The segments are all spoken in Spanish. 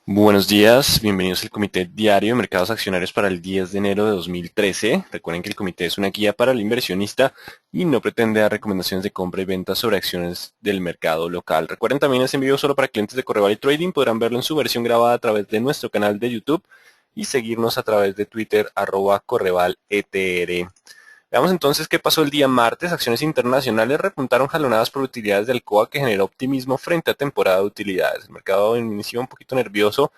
Buenos días, bienvenidos al Comité Diario de Mercados Accionarios para el 10 de enero de 2013. Recuerden que el comité es una guía para el inversionista y no pretende dar recomendaciones de compra y venta sobre acciones del mercado local. Recuerden también es en vivo solo para clientes de Correval y Trading. Podrán verlo en su versión grabada a través de nuestro canal de YouTube y seguirnos a través de Twitter @CorrevalETR. Veamos entonces qué pasó el día martes. Acciones internacionales repuntaron jalonadas por utilidades del COA que generó optimismo frente a temporada de utilidades. El mercado inició un poquito nervioso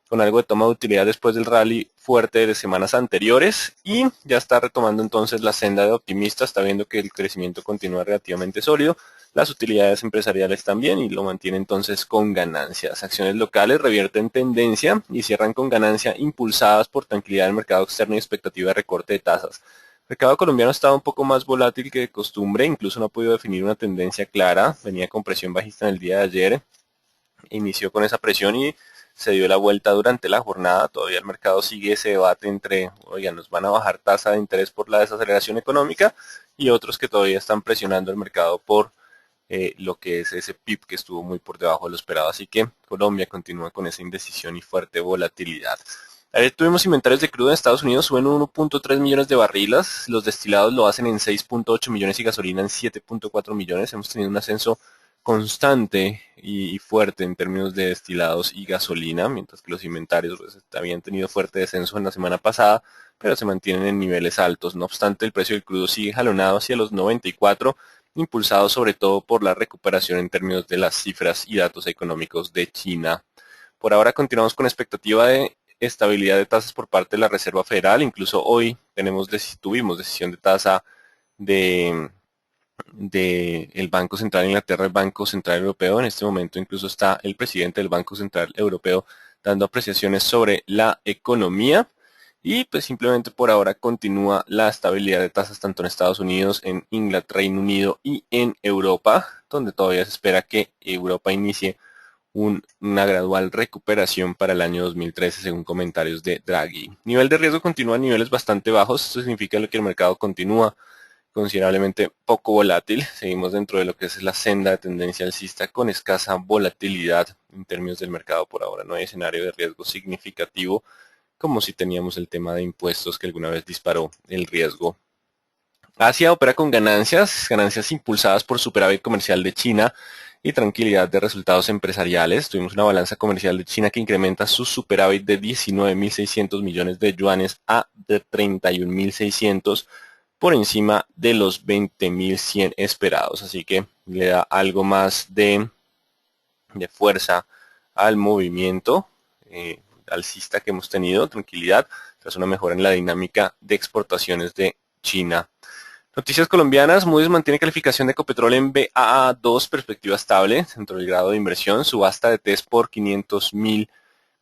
con algo de toma de utilidad después del rally fuerte de semanas anteriores y ya está retomando entonces la senda de optimista. Está viendo que el crecimiento continúa relativamente sólido. Las utilidades empresariales también y lo mantiene entonces con ganancias. Acciones locales revierten tendencia y cierran con ganancia impulsadas por tranquilidad del mercado externo y expectativa de recorte de tasas. El mercado colombiano ha estado un poco más volátil que de costumbre, incluso no ha podido definir una tendencia clara, venía con presión bajista en el día de ayer, inició con esa presión y se dio la vuelta durante la jornada, todavía el mercado sigue ese debate entre, oigan, nos van a bajar tasa de interés por la desaceleración económica y otros que todavía están presionando el mercado por lo que es ese PIB que estuvo muy por debajo de lo esperado, así que Colombia continúa con esa indecisión y fuerte volatilidad. Ayer tuvimos inventarios de crudo en Estados Unidos, suben 1.3 millones de barrilas, los destilados lo hacen en 6.8 millones y gasolina en 7.4 millones. Hemos tenido un ascenso constante y fuerte en términos de destilados y gasolina, mientras que los inventarios pues, habían tenido fuerte descenso en la semana pasada, pero se mantienen en niveles altos. No obstante, el precio del crudo sigue jalonado hacia los 94, impulsado sobre todo por la recuperación en términos de las cifras y datos económicos de China. Por ahora continuamos con expectativa de estabilidad de tasas por parte de la Reserva Federal. Incluso hoy tuvimos decisión de tasa de, el Banco Central de Inglaterra, el Banco Central Europeo. En este momento incluso está el presidente del Banco Central Europeo dando apreciaciones sobre la economía. Y pues simplemente por ahora continúa la estabilidad de tasas tanto en Estados Unidos, en Inglaterra, Reino Unido y en Europa, donde todavía se espera que Europa inicie una gradual recuperación para el año 2013 según comentarios de Draghi. Nivel de riesgo continúa a niveles bastante bajos, esto significa que el mercado continúa considerablemente poco volátil, seguimos dentro de lo que es la senda de tendencia alcista con escasa volatilidad en términos del mercado por ahora, no hay escenario de riesgo significativo como si teníamos el tema de impuestos que alguna vez disparó el riesgo. Asia opera con ganancias, ganancias impulsadas por superávit comercial de China y tranquilidad de resultados empresariales. Tuvimos una balanza comercial de China que incrementa su superávit de 19.600 millones de yuanes a de 31.600 por encima de los 20.100 esperados. Así que le da algo más de fuerza al movimiento alcista que hemos tenido, tranquilidad, tras una mejora en la dinámica de exportaciones de China. Noticias colombianas, Moody's mantiene calificación de Ecopetrol en Baa2, perspectiva estable, dentro del grado de inversión. Subasta de test por 500.000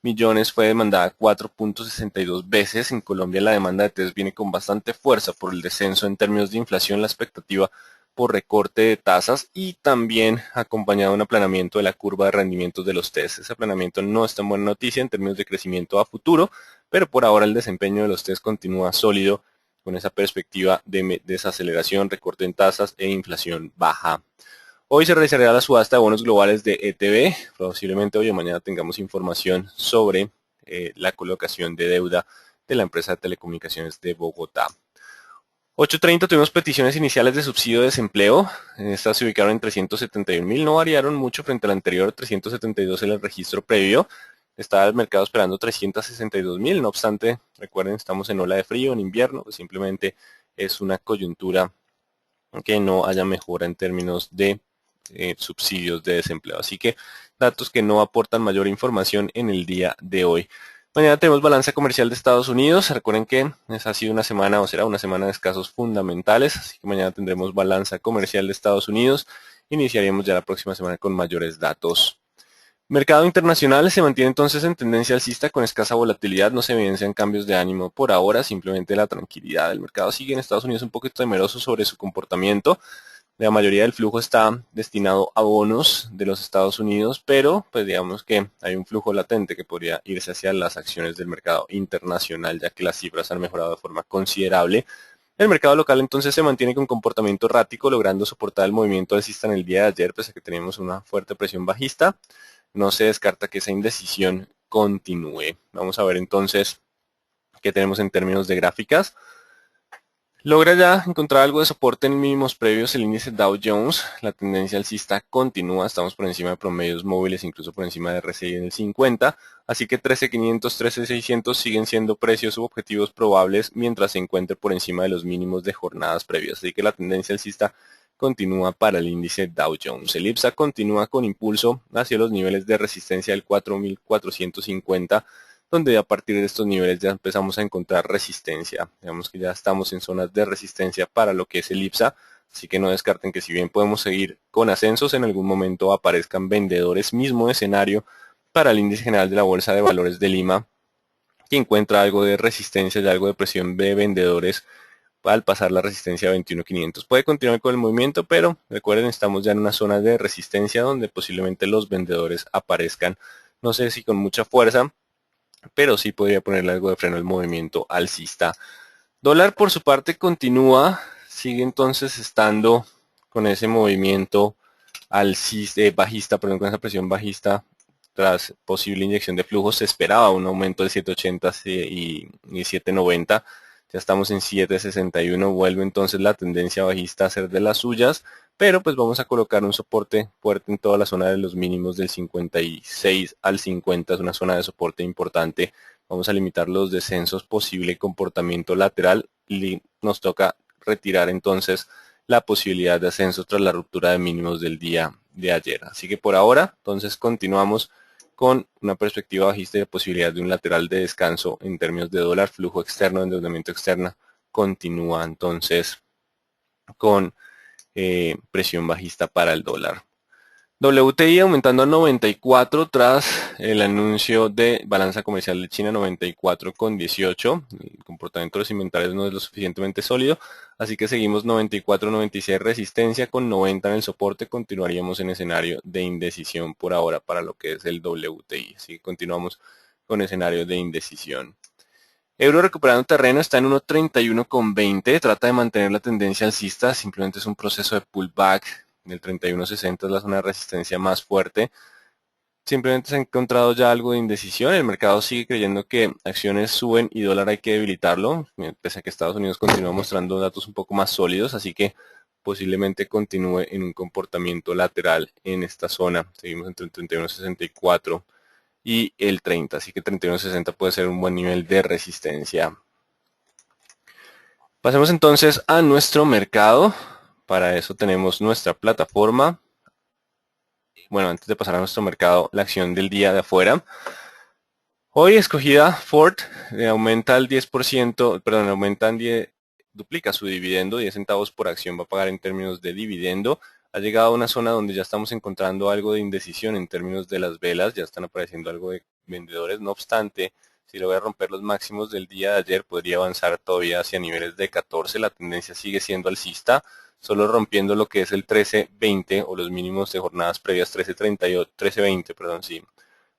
millones fue demandada 4.62 veces. En Colombia la demanda de test viene con bastante fuerza por el descenso en términos de inflación, la expectativa por recorte de tasas y también acompañado de un aplanamiento de la curva de rendimientos de los test. Ese aplanamiento no es tan buena noticia en términos de crecimiento a futuro, pero por ahora el desempeño de los test continúa sólido con esa perspectiva de desaceleración, recorte en tasas e inflación baja. Hoy se realizará la subasta de bonos globales de ETB. Posiblemente hoy o mañana tengamos información sobre la colocación de deuda de la empresa de telecomunicaciones de Bogotá. 8.30 tuvimos peticiones iniciales de subsidio de desempleo. Estas se ubicaron en 371.000, no variaron mucho frente al anterior, 372 en el registro previo. Estaba el mercado esperando 362.000, no obstante, recuerden, estamos en ola de frío, en invierno, pues simplemente es una coyuntura que no haya mejora en términos de subsidios de desempleo. Así que datos que no aportan mayor información en el día de hoy. Mañana tenemos balanza comercial de Estados Unidos. Recuerden que esa ha sido una semana o será una semana de escasos fundamentales. Así que mañana tendremos balanza comercial de Estados Unidos. Iniciaremos ya la próxima semana con mayores datos. Mercado internacional se mantiene entonces en tendencia alcista con escasa volatilidad, no se evidencian cambios de ánimo por ahora, simplemente la tranquilidad. El mercado sigue en Estados Unidos un poquito temeroso sobre su comportamiento. La mayoría del flujo está destinado a bonos de los Estados Unidos, pero pues digamos que hay un flujo latente que podría irse hacia las acciones del mercado internacional, ya que las cifras han mejorado de forma considerable. El mercado local entonces se mantiene con comportamiento errático, logrando soportar el movimiento alcista en el día de ayer, pese a que teníamos una fuerte presión bajista. No se descarta que esa indecisión continúe. Vamos a ver entonces qué tenemos en términos de gráficas. Logra ya encontrar algo de soporte en mínimos previos el índice Dow Jones. La tendencia alcista continúa, estamos por encima de promedios móviles, incluso por encima de RSI en el 50. Así que 13.500, 13.600 siguen siendo precios subobjetivos probables mientras se encuentre por encima de los mínimos de jornadas previas. Así que la tendencia alcista continúa para el índice Dow Jones. El IPSA continúa con impulso hacia los niveles de resistencia del 4.450, donde a partir de estos niveles ya empezamos a encontrar resistencia. Digamos que ya estamos en zonas de resistencia para lo que es el IPSA, así que no descarten que si bien podemos seguir con ascensos, en algún momento aparezcan vendedores, mismo escenario para el índice general de la Bolsa de Valores de Lima, que encuentra algo de resistencia y algo de presión de vendedores al pasar la resistencia a 21.500. Puede continuar con el movimiento, pero recuerden, estamos ya en una zona de resistencia donde posiblemente los vendedores aparezcan, no sé si con mucha fuerza, pero sí podría ponerle algo de freno al movimiento alcista. Dólar por su parte continúa, sigue entonces estando con ese movimiento alcista, bajista, perdón, con esa presión bajista tras posible inyección de flujos. Se esperaba un aumento de 7.80 y 7.90. Ya estamos en 7.61, vuelve entonces la tendencia bajista a ser de las suyas, pero pues vamos a colocar un soporte fuerte en toda la zona de los mínimos del 56 al 50, es una zona de soporte importante. Vamos a limitar los descensos, posible comportamiento lateral y nos toca retirar entonces la posibilidad de ascenso tras la ruptura de mínimos del día de ayer. Así que por ahora, entonces continuamos con una perspectiva bajista y la posibilidad de un lateral de descanso en términos de dólar, flujo externo, endeudamiento externo, continúa entonces con presión bajista para el dólar. WTI aumentando a 94 tras el anuncio de balanza comercial de China, 94,18. El comportamiento de los inventarios no es lo suficientemente sólido, así que seguimos 94,96 resistencia con 90 en el soporte. Continuaríamos en escenario de indecisión por ahora para lo que es el WTI. Así que continuamos con escenario de indecisión. Euro recuperando terreno, está en 1.31,20, trata de mantener la tendencia alcista, simplemente es un proceso de pullback. El 31.60 es la zona de resistencia más fuerte. Simplemente se ha encontrado ya algo de indecisión. El mercado sigue creyendo que acciones suben y dólar hay que debilitarlo, pese a que Estados Unidos continúa mostrando datos un poco más sólidos, así que posiblemente continúe en un comportamiento lateral en esta zona. Seguimos entre el 31.64 y el 30, así que 31.60 puede ser un buen nivel de resistencia. Pasemos entonces a nuestro mercado. Para eso tenemos nuestra plataforma. Bueno, antes de pasar a nuestro mercado, la acción del día de afuera. Hoy escogida Ford, aumenta el 10%, perdón, duplica su dividendo, 10 centavos por acción va a pagar en términos de dividendo. Ha llegado a una zona donde ya estamos encontrando algo de indecisión en términos de las velas, ya están apareciendo algo de vendedores, no obstante, si logra romper los máximos del día de ayer, podría avanzar todavía hacia niveles de 14, la tendencia sigue siendo alcista, solo rompiendo lo que es el 13.20 o los mínimos de jornadas previas 13.20, perdón, sí.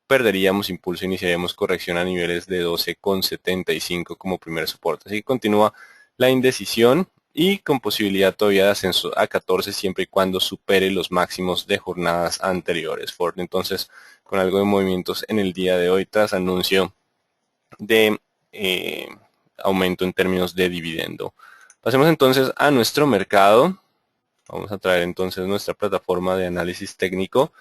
Perderíamos impulso, iniciaríamos corrección a niveles de 12,75 como primer soporte. Así que continúa la indecisión y con posibilidad todavía de ascenso a 14 siempre y cuando supere los máximos de jornadas anteriores. Ford entonces con algo de movimientos en el día de hoy tras anuncio de aumento en términos de dividendo. Pasemos entonces a nuestro mercado. Vamos a traer entonces nuestra plataforma de análisis técnico.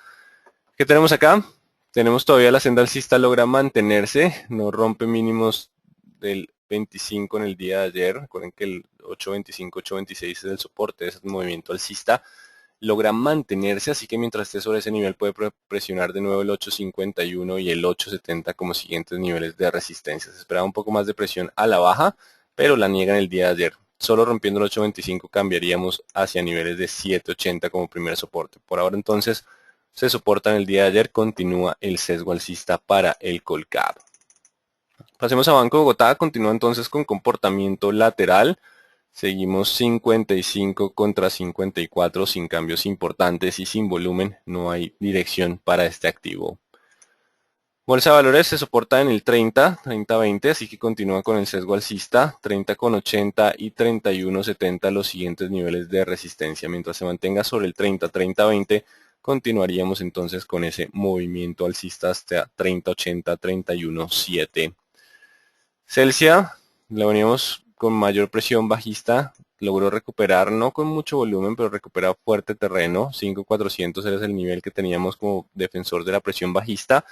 ¿Qué tenemos acá? Tenemos todavía la senda alcista logra mantenerse, no rompe mínimos del 25 en el día de ayer. Recuerden que el 8.25, 8.26 es el soporte de ese movimiento alcista. Logra mantenerse, así que mientras esté sobre ese nivel puede presionar de nuevo el 8.51 y el 8.70 como siguientes niveles de resistencia. Se esperaba un poco más de presión a la baja, pero la niega en el día de ayer. Solo rompiendo el 8.25 cambiaríamos hacia niveles de 7.80 como primer soporte. Por ahora entonces se soporta en el día de ayer, continúa el sesgo alcista para el Colcap. Pasemos a Banco Bogotá, continúa entonces con comportamiento lateral. Seguimos 55 contra 54 sin cambios importantes y sin volumen, no hay dirección para este activo. Bolsa de Valores se soporta en el 30-20, así que continúa con el sesgo alcista, 30,80 y 31,70 los siguientes niveles de resistencia. Mientras se mantenga sobre el 30-20, continuaríamos entonces con ese movimiento alcista hasta 30.80, 31.7. Celsia, la veníamos con mayor presión bajista, logró recuperar, no con mucho volumen, pero recupera fuerte terreno. 5.400 era el nivel que teníamos como defensor de la presión bajista.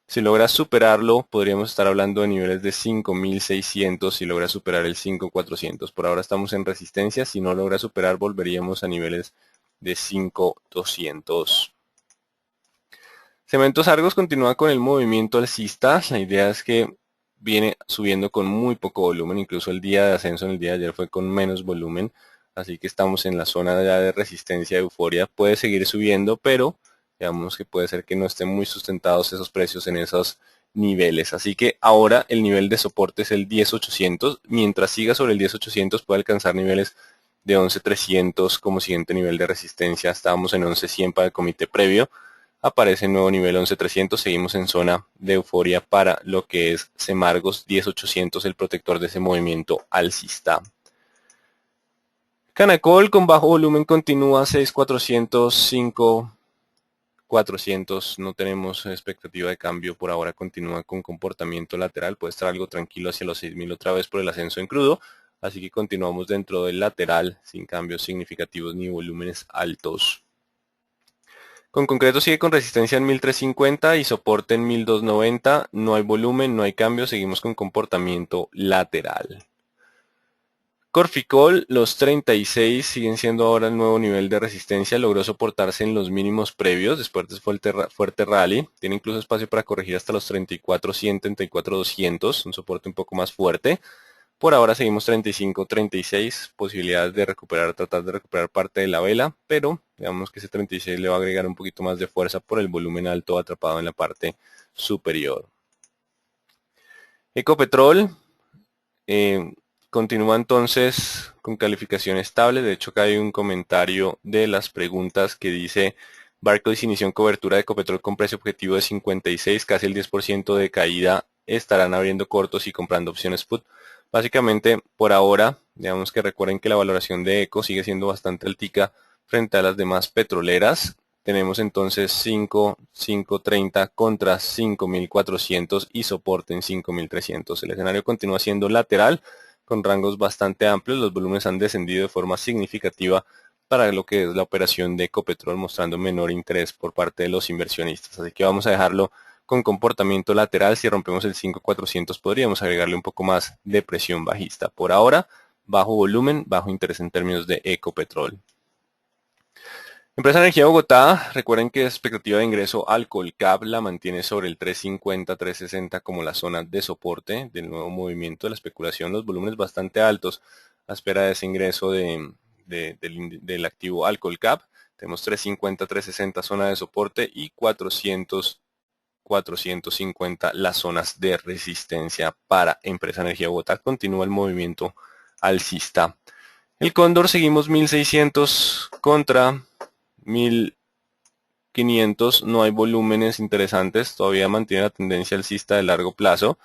Si logra superarlo, podríamos estar hablando de niveles de 5.600 si logra superar el 5.400. Por ahora estamos en resistencia. Si no logra superar, volveríamos a niveles de 5.200. Cementos Argos continúa con el movimiento alcista. La idea es que viene subiendo con muy poco volumen. Incluso el día de ascenso en el día de ayer fue con menos volumen. Así que estamos en la zona ya de resistencia de euforia. Puede seguir subiendo, pero digamos que puede ser que no estén muy sustentados esos precios en esos niveles. Así que ahora el nivel de soporte es el 10.800. Mientras siga sobre el 10.800 puede alcanzar niveles de 11.300 como siguiente nivel de resistencia. Estábamos en 11.100 para el comité previo. Aparece el nuevo nivel 11.300. Seguimos en zona de euforia para lo que es Semargos 10.800, el protector de ese movimiento alcista. Canacol con bajo volumen continúa 6.400, 5.400. No tenemos expectativa de cambio por ahora. Continúa con comportamiento lateral. Puede estar algo tranquilo hacia los 6.000 otra vez por el ascenso en crudo. Así que continuamos dentro del lateral sin cambios significativos ni volúmenes altos. Con concreto sigue con resistencia en 1350 y soporte en 1290. No hay volumen, no hay cambio. Seguimos con comportamiento lateral. Corficol, los 36 siguen siendo ahora el nuevo nivel de resistencia. Logró soportarse en los mínimos previos después de fuerte rally. Tiene incluso espacio para corregir hasta los 34.100, 34.200. Un soporte un poco más fuerte. Por ahora seguimos 35, 36, posibilidades de recuperar, tratar de recuperar parte de la vela, pero digamos que ese 36 le va a agregar un poquito más de fuerza por el volumen alto atrapado en la parte superior. Ecopetrol continúa entonces con calificación estable. De hecho, acá hay un comentario de las preguntas que dice: Barclays inició en cobertura de Ecopetrol con precio objetivo de 56, casi el 10% de caída. Estarán abriendo cortos y comprando opciones put. Básicamente, por ahora, digamos que recuerden que la valoración de Eco sigue siendo bastante altica frente a las demás petroleras. Tenemos entonces 5.30 contra 5.400 y soporte en 5.300. El escenario continúa siendo lateral con rangos bastante amplios. Los volúmenes han descendido de forma significativa para lo que es la operación de Ecopetrol, mostrando menor interés por parte de los inversionistas. Así que vamos a dejarlo con comportamiento lateral. Si rompemos el 5.400 podríamos agregarle un poco más de presión bajista. Por ahora, bajo volumen, bajo interés en términos de Ecopetrol. Empresa Energía Bogotá, recuerden que la expectativa de ingreso al Colcap la mantiene sobre el 350, 360 como la zona de soporte del nuevo movimiento de la especulación. Los volúmenes bastante altos a espera de ese ingreso del activo al Colcap. Tenemos 350, 360 zona de soporte y 400, 450 las zonas de resistencia para Empresa Energía Bogotá. Continúa el movimiento alcista. El Cóndor seguimos 1600 contra 1500, no hay volúmenes interesantes, todavía mantiene la tendencia alcista de largo plazo,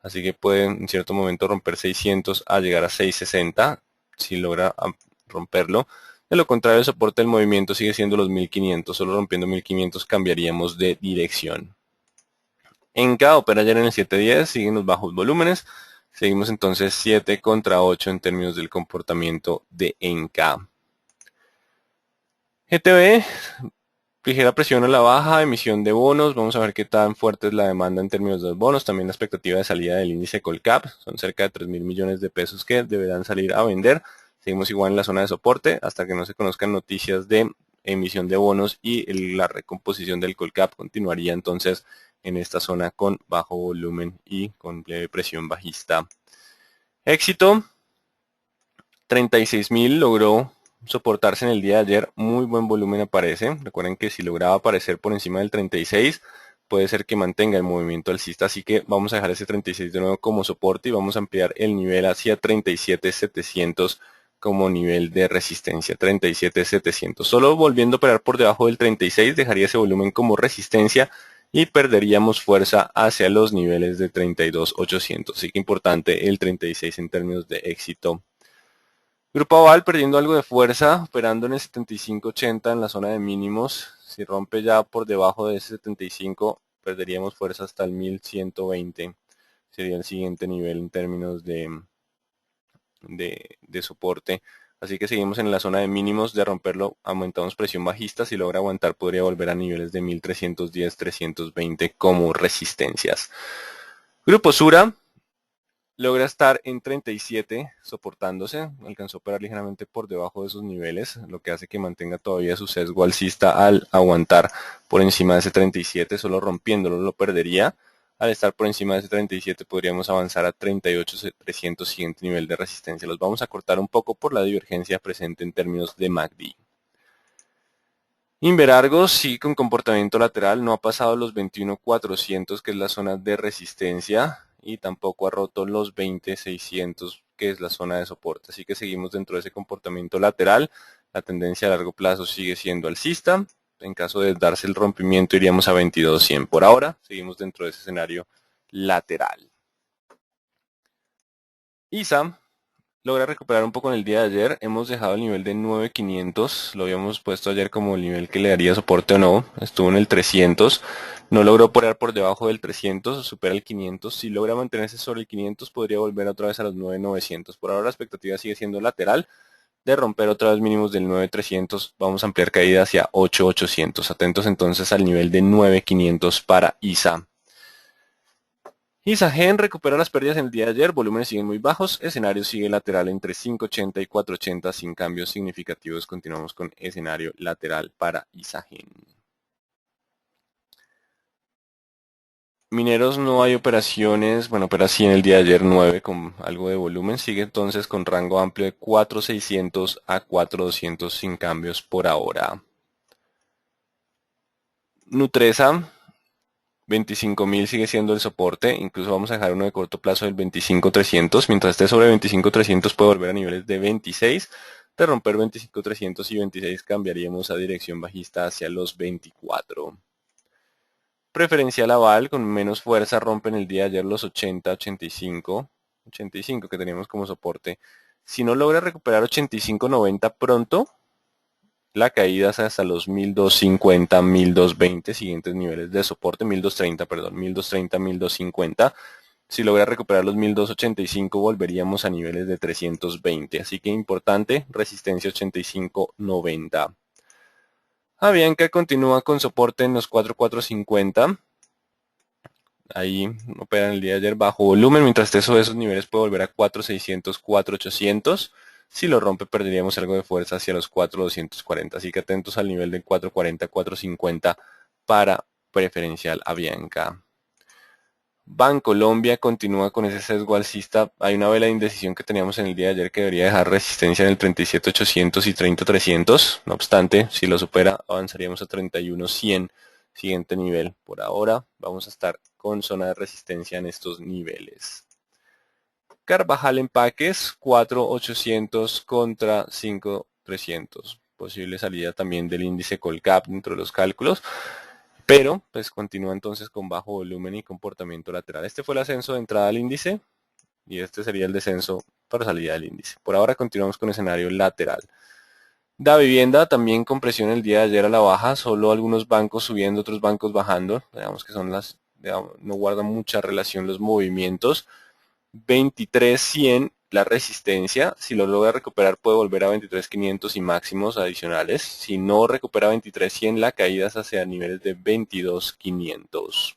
así que puede en cierto momento romper 600 a llegar a 660 si logra romperlo. De lo contrario, el soporte del movimiento sigue siendo los 1500, solo rompiendo 1500 cambiaríamos de dirección. Enca opera ayer en el 710, siguen los bajos volúmenes, seguimos entonces 7 contra 8 en términos del comportamiento de Enca. GTB, ligera presión a la baja, emisión de bonos. Vamos a ver qué tan fuerte es la demanda en términos de los bonos. También la expectativa de salida del índice Colcap. Son cerca de 3.000 millones de pesos que deberán salir a vender. Seguimos igual en la zona de soporte hasta que no se conozcan noticias de emisión de bonos y la recomposición del Colcap continuaría entonces en esta zona con bajo volumen y con leve presión bajista. Éxito, 36.000 logró soportarse en el día de ayer, muy buen volumen aparece. Recuerden que si lograba aparecer por encima del 36, puede ser que mantenga el movimiento alcista, así que vamos a dejar ese 36 de nuevo como soporte y vamos a ampliar el nivel hacia 37.700 como nivel de resistencia, 37.700. Solo volviendo a operar por debajo del 36 dejaría ese volumen como resistencia y perderíamos fuerza hacia los niveles de 32.800. Así que importante el 36 en términos de éxito. Grupo Aval perdiendo algo de fuerza, operando en el 75.80 en la zona de mínimos. Si rompe ya por debajo de ese 75, perderíamos fuerza hasta el 1120. Sería el siguiente nivel en términos de soporte. Así que seguimos en la zona de mínimos. De romperlo, aumentamos presión bajista. Si logra aguantar, podría volver a niveles de 1310, 320 como resistencias. Grupo Sura logra estar en 37 soportándose, alcanzó a operar ligeramente por debajo de esos niveles, lo que hace que mantenga todavía su sesgo alcista al aguantar por encima de ese 37, solo rompiéndolo lo perdería. Al estar por encima de ese 37 podríamos avanzar a 38.300, siguiente nivel de resistencia. Los vamos a cortar un poco por la divergencia presente en términos de MACD. Inverargos sí con comportamiento lateral, no ha pasado los 21.400 que es la zona de resistencia y tampoco ha roto los 20.600 que es la zona de soporte. Así que seguimos dentro de ese comportamiento lateral. La tendencia a largo plazo sigue siendo alcista. En caso de darse el rompimiento iríamos a 22.100. Por ahora seguimos dentro de ese escenario lateral. ISA logra recuperar un poco en el día de ayer. Hemos dejado el nivel de 9.500. Lo habíamos puesto ayer como el nivel que le daría soporte o no. Estuvo en el 300. No logró operar por debajo del 300. Supera el 500. Si logra mantenerse sobre el 500, podría volver otra vez a los 9.900. Por ahora la expectativa sigue siendo lateral. De romper otra vez mínimos del 9.300, vamos a ampliar caída hacia 8.800. Atentos entonces al nivel de 9.500 para ISA. ISAGEN recupera las pérdidas en el día de ayer, volúmenes siguen muy bajos, escenario sigue lateral entre 5.80 y 4.80 sin cambios significativos. Continuamos con escenario lateral para ISAGEN. Mineros no hay operaciones, bueno, opera sí en el día de ayer 9 con algo de volumen, sigue entonces con rango amplio de 4.600 a 4.200 sin cambios por ahora. Nutresa 25.000 sigue siendo el soporte, incluso vamos a dejar uno de corto plazo del 25.300, mientras esté sobre 25.300 puede volver a niveles de 26, de romper 25.300 y 26 cambiaríamos a dirección bajista hacia los 24. Preferencial aval con menos fuerza rompe en el día de ayer los 80, 85 que teníamos como soporte. Si no logra recuperar 85.90 pronto, la caída es hasta los 1250, 1220, siguientes niveles de soporte, 1230, perdón, 1230, 1250. Si logra recuperar los 1285, volveríamos a niveles de 320. Así que importante, resistencia 85.90. Avianca continúa con soporte en los 4450. Ahí opera en el día de ayer bajo volumen, mientras esté sobre esos niveles puede volver a 4600, 4800. Si lo rompe perderíamos algo de fuerza hacia los 4.240, así que atentos al nivel de 4.40, 4.50 para preferencial Avianca. Bancolombia continúa con ese sesgo alcista. Hay una vela de indecisión que teníamos en el día de ayer que debería dejar resistencia en el 37.800 y 30.300. No obstante, si lo supera avanzaríamos a 31.100, siguiente nivel. Por ahora vamos a estar con zona de resistencia en estos niveles. Carvajal Empaques 4.800 contra 5.300. Posible salida también del índice Colcap dentro de los cálculos. Pero pues continúa entonces con bajo volumen y comportamiento lateral. Este fue el ascenso de entrada al índice y este sería el descenso para salida del índice. Por ahora continuamos con escenario lateral. Da Vivienda también con presión el día de ayer a la baja, solo algunos bancos subiendo, otros bancos bajando. Digamos que son no guardan mucha relación los movimientos. 23.100 la resistencia, si lo logra recuperar puede volver a 23.500 y máximos adicionales. Si no recupera 23.100 la caída es hacia niveles de 22.500.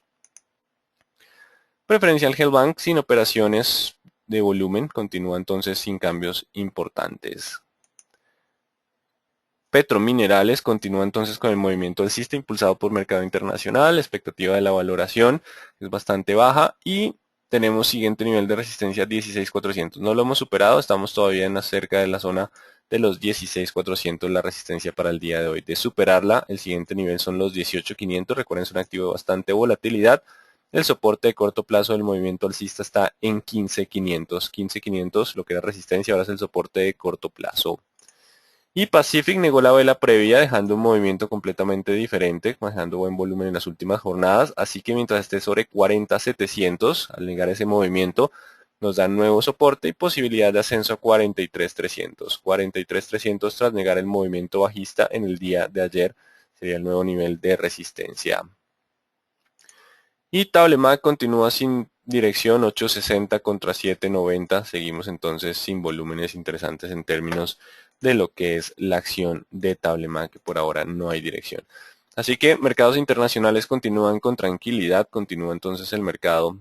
Preferencial Hellbank sin operaciones de volumen, continúa entonces sin cambios importantes. Petrominerales continúa entonces con el movimiento alcista impulsado por mercado internacional, la expectativa de la valoración es bastante baja y tenemos siguiente nivel de resistencia 16.400. No lo hemos superado, estamos todavía en cerca de la zona de los 16.400 la resistencia para el día de hoy. De superarla, el siguiente nivel son los 18.500. Recuerden, es un activo de bastante volatilidad. El soporte de corto plazo del movimiento alcista está en 15.500. 15.500, lo que era resistencia, ahora es el soporte de corto plazo. Y Pacific negó la vela previa dejando un movimiento completamente diferente, dejando buen volumen en las últimas jornadas, así que mientras esté sobre 40.700, al negar ese movimiento, nos da nuevo soporte y posibilidad de ascenso a 43.300. 43.300 tras negar el movimiento bajista en el día de ayer, sería el nuevo nivel de resistencia. Y Tablemac continúa sin dirección, 8.60 contra 7.90. Seguimos entonces sin volúmenes interesantes en términos de lo que es la acción de Tablemac, que por ahora no hay dirección. Así que mercados internacionales continúan con tranquilidad, continúa entonces el mercado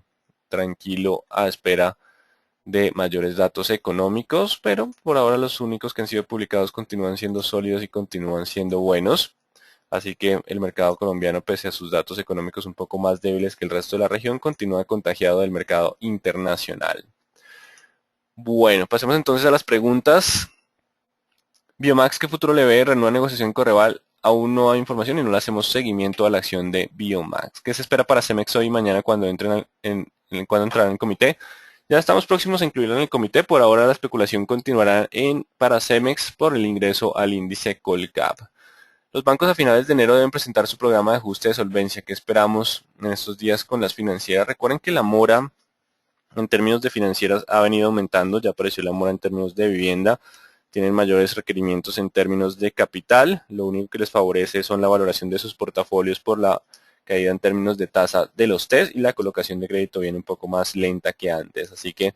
tranquilo a espera de mayores datos económicos, pero por ahora los únicos que han sido publicados continúan siendo sólidos y continúan siendo buenos. Así que el mercado colombiano, pese a sus datos económicos un poco más débiles que el resto de la región, continúa contagiado del mercado internacional. Bueno, pasemos entonces a las preguntas. Biomax, ¿qué futuro le ve? Renueva negociación con Correval. Aún no hay información y no le hacemos seguimiento a la acción de Biomax. ¿Qué se espera para Cemex hoy y mañana cuando cuando entrarán en el comité? Ya estamos próximos a incluirlo en el comité. Por ahora la especulación continuará para Cemex por el ingreso al índice Colcap. Los bancos a finales de enero deben presentar su programa de ajuste de solvencia. ¿Qué esperamos en estos días con las financieras? Recuerden que la mora en términos de financieras ha venido aumentando. Ya apareció la mora en términos de vivienda. Tienen mayores requerimientos en términos de capital. Lo único que les favorece son la valoración de sus portafolios por la caída en términos de tasa de los TES y la colocación de crédito viene un poco más lenta que antes. Así que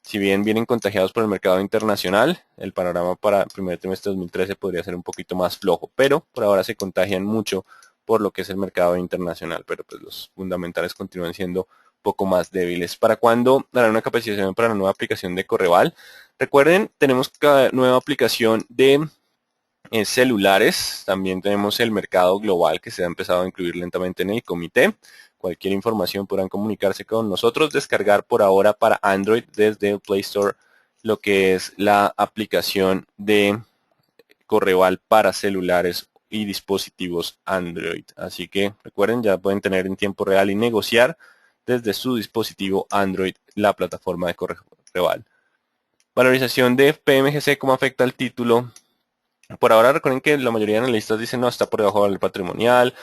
si bien vienen contagiados por el mercado internacional, el panorama para el primer trimestre de 2013 podría ser un poquito más flojo, pero por ahora se contagian mucho por lo que es el mercado internacional, pero pues los fundamentales continúan siendo un poco más débiles. ¿Para cuándo darán una capacitación para la nueva aplicación de Correval? Recuerden, tenemos nueva aplicación de celulares, también tenemos el mercado global que se ha empezado a incluir lentamente en el comité. Cualquier información podrán comunicarse con nosotros, descargar por ahora para Android desde el Play Store lo que es la aplicación de Correval para celulares y dispositivos Android. Así que recuerden, ya pueden tener en tiempo real y negociar desde su dispositivo Android la plataforma de Correval. Valorización de PMGC, ¿cómo afecta el título? Por ahora recuerden que la mayoría de analistas dicen no, está por debajo del patrimonial.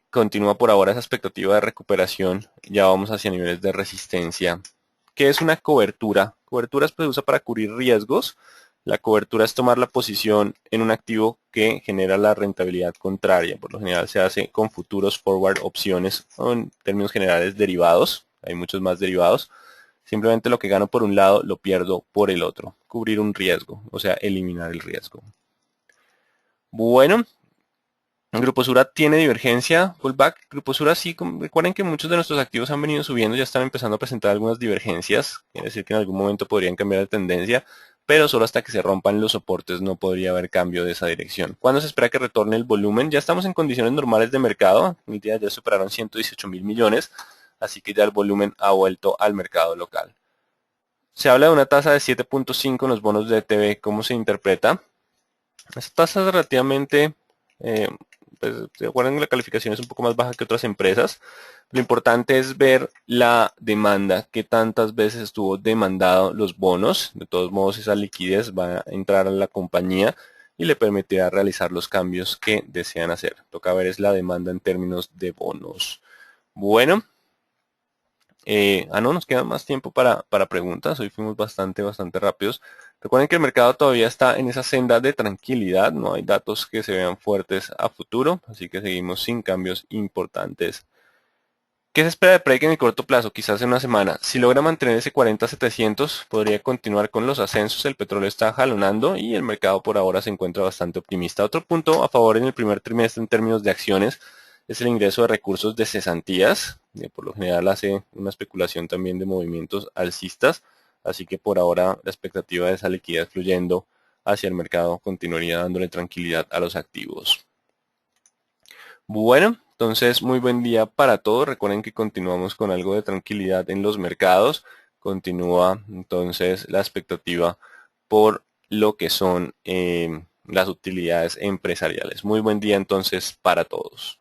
Continúa por ahora esa expectativa de recuperación. Ya vamos hacia niveles de resistencia. ¿Qué es una cobertura? Cobertura se usa para cubrir riesgos. La cobertura es tomar la posición en un activo que genera la rentabilidad contraria. Por lo general se hace con futuros, forward, opciones o en términos generales derivados. Hay muchos más derivados. Simplemente lo que gano por un lado lo pierdo por el otro. Cubrir un riesgo, o sea, eliminar el riesgo. Bueno, Grupo Sura tiene divergencia, pullback. Grupo Sura sí, recuerden que muchos de nuestros activos han venido subiendo, ya están empezando a presentar algunas divergencias. Quiere decir que en algún momento podrían cambiar de tendencia, pero solo hasta que se rompan los soportes no podría haber cambio de esa dirección. ¿Cuándo se espera que retorne el volumen? Ya estamos en condiciones normales de mercado. El día ya superaron 118.000 millones, así que ya el volumen ha vuelto al mercado local. Se habla de una tasa de 7.5 en los bonos de ETB. ¿Cómo se interpreta? Esta tasa es relativamente, pues, ¿se acuerdan que la calificación es un poco más baja que otras empresas? Lo importante es ver la demanda, que tantas veces estuvo demandado los bonos. De todos modos, esa liquidez va a entrar a la compañía y le permitirá realizar los cambios que desean hacer. Toca ver es la demanda en términos de bonos. Bueno. No, nos queda más tiempo para preguntas. Hoy fuimos bastante rápidos. Recuerden que el mercado todavía está en esa senda de tranquilidad. No hay datos que se vean fuertes a futuro. Así que seguimos sin cambios importantes. ¿Qué se espera de Prey en el corto plazo? Quizás en una semana. Si logra mantener ese 40.700, podría continuar con los ascensos. El petróleo está jalonando y el mercado por ahora se encuentra bastante optimista. Otro punto a favor en el primer trimestre en términos de acciones es el ingreso de recursos de cesantías. Por lo general hace una especulación también de movimientos alcistas. Así que por ahora la expectativa de esa liquidez fluyendo hacia el mercado continuaría dándole tranquilidad a los activos. Bueno, entonces muy buen día para todos. Recuerden que continuamos con algo de tranquilidad en los mercados. Continúa entonces la expectativa por lo que son las utilidades empresariales. Muy buen día entonces para todos.